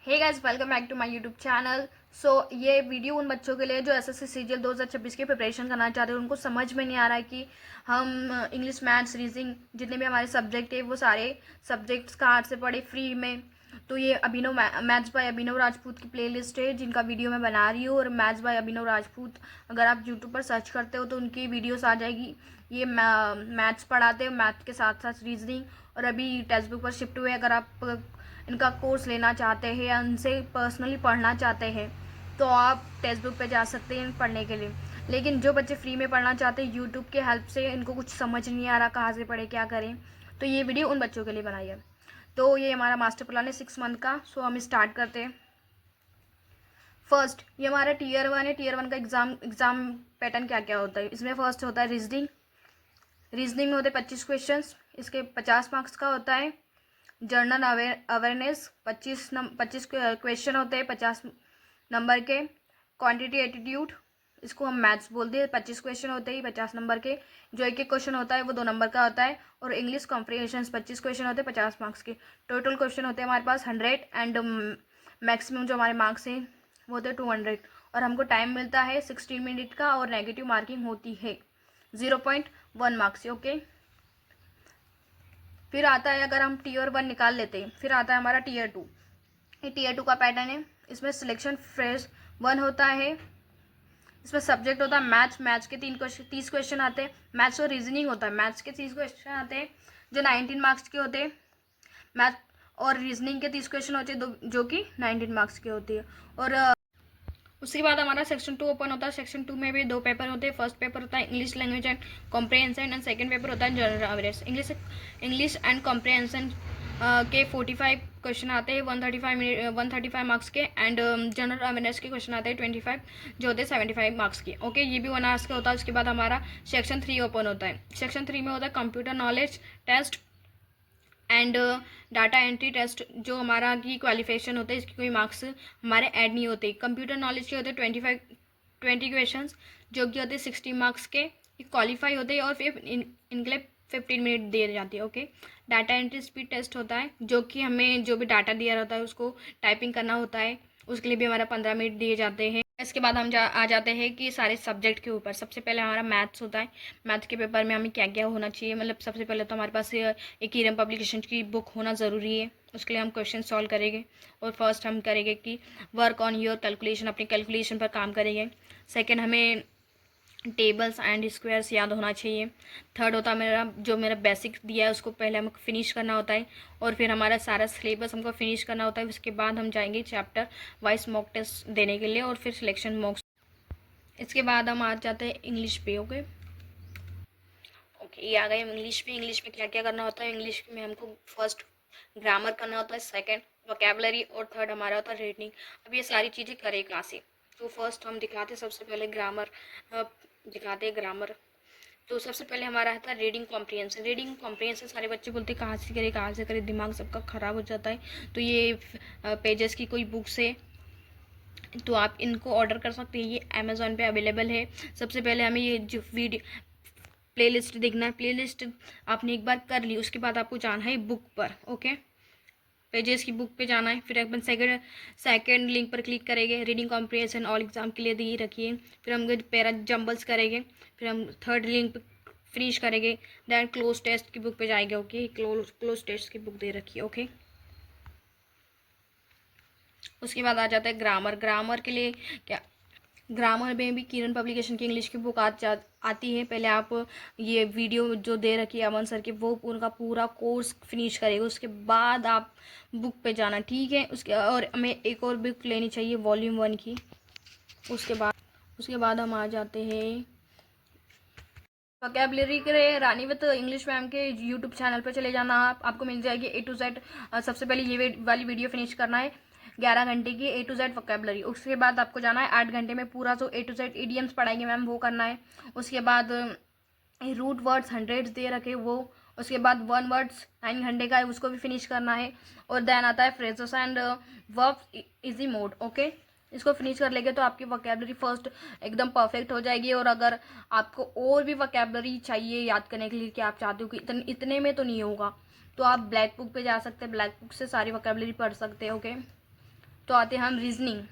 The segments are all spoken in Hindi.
Hey guys, welcome back to my YouTube channel. ये वीडियो उन बच्चों के लिए जो एसएससी सीजीएल 2026 की प्रिपरेशन करना चाहते हैं। उनको समझ में नहीं आ रहा है कि हम इंग्लिश, मैथ्स, रीजनिंग जितने भी हमारे सब्जेक्ट है वो सारे सब्जेक्ट्स कहाँ से पढ़े फ्री में। तो ये अभिनव मैथ्स बाय अभिनव राजपूत की प्लेलिस्ट है जिनका वीडियो मैं बना रही हूँ। और मैथ्स बाय अभिनव राजपूत अगर आप यूट्यूब पर सर्च करते हो तो उनकी वीडियोस आ जाएगी। ये मैथ्स पढ़ाते हैं, मैथ के साथ साथ रीजनिंग। और अभी टेक्स्ट बुक पर शिफ्ट हुए। अगर आप इनका कोर्स लेना चाहते हैं या इनसे पर्सनली पढ़ना चाहते हैं तो आप टेक्स्ट बुक पे जा सकते हैं पढ़ने के लिए। लेकिन जो बच्चे फ्री में पढ़ना चाहते हैं यूट्यूब के हेल्प से, इनको कुछ समझ नहीं आ रहा कहाँ से पढ़े क्या करें, तो ये वीडियो उन बच्चों के लिए बनाई है। तो ये हमारा मास्टर प्लान है 6 मंथ का। सो हम स्टार्ट करते हैं। फर्स्ट, ये हमारा टीयर 1 है। टीयर 1 का एग्जाम पैटर्न क्या क्या होता है। इसमें फर्स्ट होता है रीजनिंग। रीजनिंग में होते हैं 25 क्वेश्चन, इसके 50 मार्क्स का होता है। जनरल अवेयरनेस 25 क्वेश्चन होते हैं 50 नंबर के। क्वांटिटी एटीट्यूड, इसको हम मैथ्स बोलते हैं, 25 क्वेश्चन होते हैं 50 नंबर के। जो एक एक क्वेश्चन होता है वो 2 नंबर का होता है। और इंग्लिश कॉम्प्रिहेंशन 25 क्वेश्चन होते हैं 50 मार्क्स के। टोटल क्वेश्चन होते हैं हमारे पास 100 एंड मैक्सिमम जो हमारे मार्क्स हैं वो होते हैं 200। और हमको टाइम मिलता है 16 मिनट का और नेगेटिव मार्किंग होती है 0.1 मार्क्स से। ओके, फिर आता है, अगर हम टीयर 1 निकाल लेते हैं, फिर आता है हमारा टीयर 2। ये टीयर 2 का पैटर्न है। इसमें सिलेक्शन फेज 1 होता है। इसमें सब्जेक्ट होता है मैथ्स। मैथ्स के 30 क्वेश्चन आते हैं। मैथ्स और रीजनिंग होता है। मैथ्स के 30 क्वेश्चन आते हैं जो 19 मार्क्स के होते हैं। मैथ और रीजनिंग के 30 क्वेश्चन होते हैं जो कि 19 मार्क्स के होती है। और उसके बाद हमारा सेक्शन 2 ओपन होता है। सेक्शन 2 में भी 2 पेपर होते हैं। फर्स्ट पेपर होता है English language and comprehension and second paper होता है general awareness. English and comprehension के 45 क्वेश्चन आते हैं 135 मार्क्स के। एंड जनरल अवेयरनेस के क्वेश्चन आते हैं 25 जो होते हैं 75 मार्क्स के। ओके, ये भी 1 आवर्स का होता है। उसके बाद हमारा सेक्शन 3 ओपन होता है। सेक्शन 3 में होता है computer knowledge test and data entry test. जो हमारा की क्वालिफिकेशन होता है, इसकी कोई मार्क्स हमारे ऐड नहीं होते। कंप्यूटर नॉलेज के होते हैं 20 क्वेश्चन जो कि होते हैं 60 मार्क्स के। क्वालिफाई होते हैं और फिर इनके लिए 15 मिनट दिए जाती है। Okay, data entry speed test होता है जो कि हमें जो भी डाटा दिया रहता है उसको टाइपिंग करना होता है। उसके लिए भी हमारा 15 मिनट दिए जाते हैं। इसके बाद हम आ जाते हैं कि सारे सब्जेक्ट के ऊपर। सबसे पहले हमारा मैथ्स होता है। मैथ के पेपर में हमें क्या क्या होना चाहिए, मतलब सबसे पहले तो हमारे पास एक ईरम पब्लिकेशन की बुक होना ज़रूरी है। उसके लिए हम क्वेश्चन सॉल्व करेंगे। और फर्स्ट हम करेंगे कि वर्क ऑन योर कैलकुलेशन, अपनी कैलकुलेशन पर काम करेंगे। सेकेंड, हमें टेबल्स एंड स्क्वायर्स याद होना चाहिए। थर्ड होता है मेरा बेसिक दिया है उसको पहले हमको फिनिश करना होता है। और फिर हमारा सारा सिलेबस हमको फिनिश करना होता है। उसके बाद हम जाएंगे चैप्टर वाइज मॉक टेस्ट देने के लिए और फिर सिलेक्शन मॉक्स। इसके बाद हम आ जाते हैं इंग्लिश पे। ओके ओके, ये आ गए इंग्लिश पे। इंग्लिश में क्या क्या करना होता है। इंग्लिश में हमको फर्स्ट ग्रामर करना होता है, सेकेंड वोकेबलरी और थर्ड हमारा होता है रीडिंग। अब ये सारी चीज़ें करें कहाँ से। तो फर्स्ट हम दिखाते सबसे पहले ग्रामर दिखाते हैं ग्रामर। तो सबसे पहले हमारा आता है रीडिंग कॉम्प्रिहेंशन। रीडिंग कॉम्प्रिहेंशन सारे बच्चे बोलते हैं कहाँ से करें कहाँ से करें, दिमाग सबका ख़राब हो जाता है। तो ये पेजेस की कोई बुक से तो आप इनको ऑर्डर कर सकते हैं। ये अमेज़ॉन पे अवेलेबल है। सबसे पहले हमें ये जो वीडियो प्लेलिस्ट देखना है। प्लेलिस्ट आपने एक बार कर ली, उसके बाद आपको जाना है बुक पर। ओके, पेजेस की बुक पे जाना है। फिर अपन सेकंड लिंक पर क्लिक करेंगे। रीडिंग कॉम्प्रिहेंशन ऑल एग्जाम के लिए दी रखिए। फिर हम पैरा जम्बल्स करेंगे। फिर हम थर्ड लिंक पे फिनिश करेंगे। दैन क्लोज टेस्ट की बुक पे जाएंगे। ओके, क्लोज टेस्ट की बुक दे रखी है। ओके, उसके बाद आ जाता है ग्रामर। ग्रामर के लिए क्या, ग्रामर में भी किरण पब्लिकेशन की इंग्लिश की बुक आती है। पहले आप ये वीडियो जो दे रखी है अमन सर की, वो उनका पूरा कोर्स फिनिश करेगा। उसके बाद आप बुक पे जाना, ठीक है। उसके और हमें एक और बुक लेनी चाहिए वॉल्यूम 1 की। उसके बाद हम आ जाते हैं वोकेबलरी के लिए। रानी विद इंग्लिश मैम के यूट्यूब चैनल पर चले जाना, आपको मिल जाएगी A to Z। सबसे पहले ये वाली वीडियो फिनिश करना है 11 घंटे की A to Z वोकेबलरी। उसके बाद आपको जाना है 8 घंटे में पूरा जो A to Z इडियम्स पढ़ाएंगे मैम वो करना है। उसके बाद रूट वर्ड्स 100 दे रखे वो। उसके बाद 1 वर्ड्स 9 घंटे का है, उसको भी फिनिश करना है। और देन आता है phrases and verbs easy mode. Okay, इसको फिनिश कर लेंगे तो आपकी वोकेबलरी फर्स्ट एकदम परफेक्ट हो जाएगी। और अगर आपको और भी वोकेबलरी चाहिए याद करने के लिए कि आप चाहते हो कि इतने में तो नहीं होगा, तो आप ब्लैक बुक पे जा सकते हैं। ब्लैक बुक से सारी वोकेबलरी पढ़ सकते हैं। ओके, तो आते हैं हम रीजनिंग।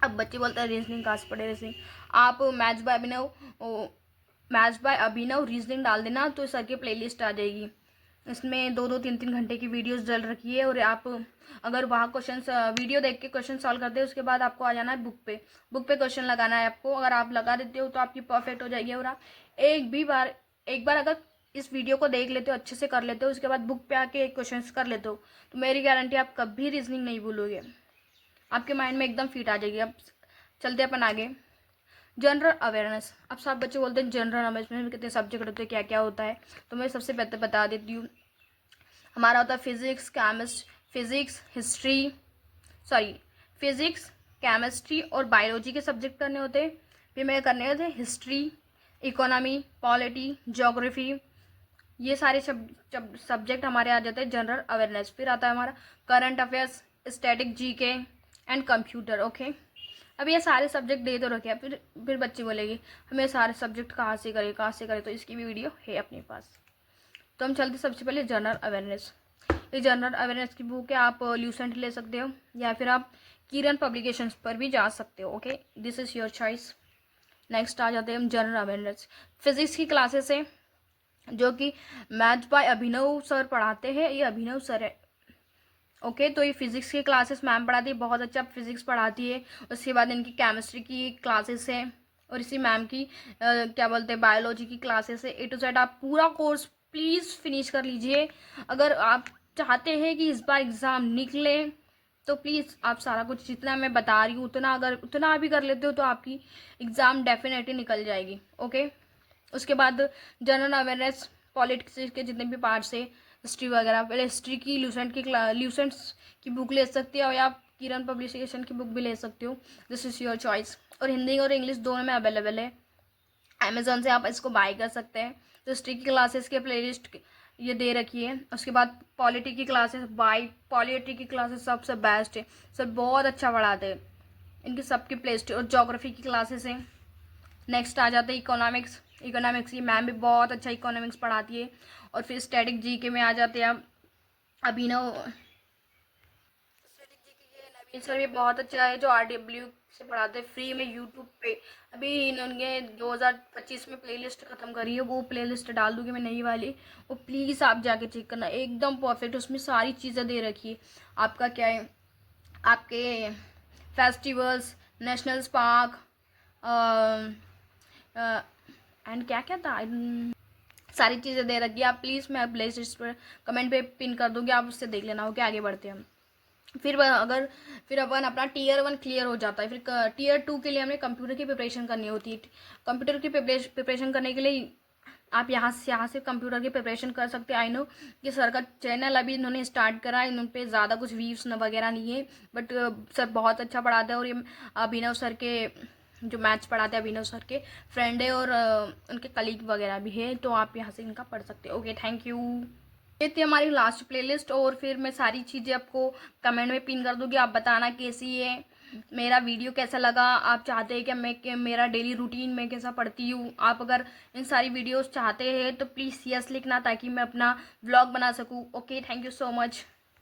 अब बच्चे बोलते हैं रीजनिंग कहाँ से पढ़े रीजनिंग, आप मैथ्स बाय अभिनव रीजनिंग डाल देना तो सर की प्लेलिस्ट आ जाएगी। इसमें 2-2 3-3 घंटे की वीडियोस डल रखी है, और आप अगर वहाँ क्वेश्चन वीडियो देख के क्वेश्चन सॉल्व करते हैं, उसके बाद आपको आ जाना है बुक पे क्वेश्चन लगाना है आपको। अगर आप लगा देते हो तो आपकी परफेक्ट हो जाएगी। और आप एक बार अगर इस वीडियो को देख लेते हो, अच्छे से कर लेते हो, उसके बाद बुक पे आके क्वेश्चन कर लेते हो, तो मेरी गारंटी आप कभी रीजनिंग नहीं भूलोगे, आपके माइंड में एकदम फिट आ जाएगी। अब चलते अपन आगे, जनरल अवेयरनेस। अब सब बच्चे बोलते हैं जनरल अवेयरनेस में कितने सब्जेक्ट होते हैं, क्या क्या होता है, तो मैं सबसे पहले बता देती हूँ। हमारा होता है फिजिक्स, केमिस्ट्री और बायोलॉजी के सब्जेक्ट करने होते हैं। फिर मेरे करने होते हैं हिस्ट्री, इकोनॉमी, पॉलिटी, ज्योग्राफी, ये सारे सब्जेक्ट हमारे आ जाते हैं जनरल अवेयरनेस। फिर आता है हमारा current affairs, static GK and computer. Okay, अब ये सारे सब्जेक्ट दे तो रखे हैं। फिर बच्चे बोलेंगे हमें सारे सब्जेक्ट कहाँ से करें, तो इसकी भी वीडियो है अपने पास। तो हम चलते सबसे पहले जनरल अवेयरनेस। ये जनरल अवेयरनेस की बुक है, आप ल्यूसेंट ले सकते हो या फिर आप किरण पब्लिकेशंस पर भी जा सकते हो। Okay, this is your choice. Next आ जाते हैं हम जनरल अवेयरनेस। फिजिक्स की क्लासेस है जो कि मैथ्स बाय अभिनव सर पढ़ाते हैं, ये अभिनव सर है। ओके, तो ये फिजिक्स की क्लासेस मैम पढ़ाती है, बहुत अच्छा फिजिक्स पढ़ाती है। उसके बाद इनकी केमिस्ट्री की क्लासेस है, और इसी मैम की क्या बोलते हैं बायोलॉजी की क्लासेस है। A to Z आप पूरा कोर्स प्लीज़ फिनिश कर लीजिए। अगर आप चाहते हैं कि इस बार एग्ज़ाम निकले तो प्लीज़ आप सारा कुछ जितना मैं बता रही हूँ उतना भी कर लेते हो तो आपकी एग्ज़ाम डेफिनेटली निकल जाएगी। ओके, उसके बाद जनरल अवेयरनेस, पॉलिटिक्स के जितने भी पार्ट्स है, हिस्ट्री वगैरह, पहले हिस्ट्री की ल्यूसेंट्स की बुक ले सकती हो, या आप किरण पब्लिकेशन की बुक भी ले सकते हो, दिस इज़ योर चॉइस। और हिंदी और इंग्लिश दोनों में अवेलेबल है, अमेजोन से आप इसको बाय कर सकते हैं। तो हिस्ट्री की क्लासेस के प्लेलिस्ट ये दे रखी है। उसके बाद पॉलिटी की क्लासेस, पॉलिटी की क्लासेस सबसे बेस्ट है, सब बहुत अच्छा पढ़ाते हैं, इनकी सबकी प्लेलिस्ट। और ज्योग्राफी की क्लासेस हैं। नेक्स्ट आ जाते हैं इकोनॉमिक्स की मैम भी बहुत अच्छा इकोनॉमिक्स पढ़ाती है। और फिर स्टैटिक जीके में आ जाते हैं अभिनव। स्टैटिक जीके के नवीन सर भी बहुत अच्छा है, जो RW से पढ़ाते हैं फ्री में यूट्यूब पे। अभी इन्होंने 2025 में प्लेलिस्ट ख़त्म करी है, वो प्लेलिस्ट डाल दूँगी मैं नई वाली, वो प्लीज़ आप जाके चेक करना, एकदम परफेक्ट, उसमें सारी चीज़ें दे रखी है। आपका क्या है, आपके फेस्टिवल्स, नेशनल पार्क एंड क्या क्या था, सारी चीज़ें दे रखी है। आप प्लीज़, मैं प्लेलिस्ट इस पर कमेंट पे पिन कर दूँगी, आप उससे देख लेना। ओके, आगे बढ़ते हैं हम। फिर अपन अपना Tier 1 क्लियर हो जाता है, फिर Tier 2 के लिए हमें कंप्यूटर की प्रिपरेशन करनी होती है। कंप्यूटर की प्रिपरेशन करने के लिए आप यहाँ से कंप्यूटर की प्रिपरेशन कर सकते हैं। आई नो कि सर का चैनल अभी इन्होंने स्टार्ट करा है, इन पर ज़्यादा कुछ व्यूज़ वगैरह नहीं है, बट सर बहुत अच्छा पढ़ाता है। और ये अभिनव सर के जो मैथ्स पढ़ाते हैं, अभिनव सर के फ्रेंड है, और उनके कलीग वगैरह भी है, तो आप यहाँ से इनका पढ़ सकते हो। Okay, thank you. ये थी हमारी लास्ट प्लेलिस्ट, और फिर मैं सारी चीज़ें आपको कमेंट में पिन कर दूँगी, आप बताना कैसी है, मेरा वीडियो कैसा लगा, आप चाहते हैं कि मेरा डेली रूटीन में कैसा पढ़ती हूँ। आप अगर इन सारी वीडियोस चाहते हैं तो प्लीज़ यस लिखना, ताकि मैं अपना व्लॉग बना सकूँ। Okay, thank you so much.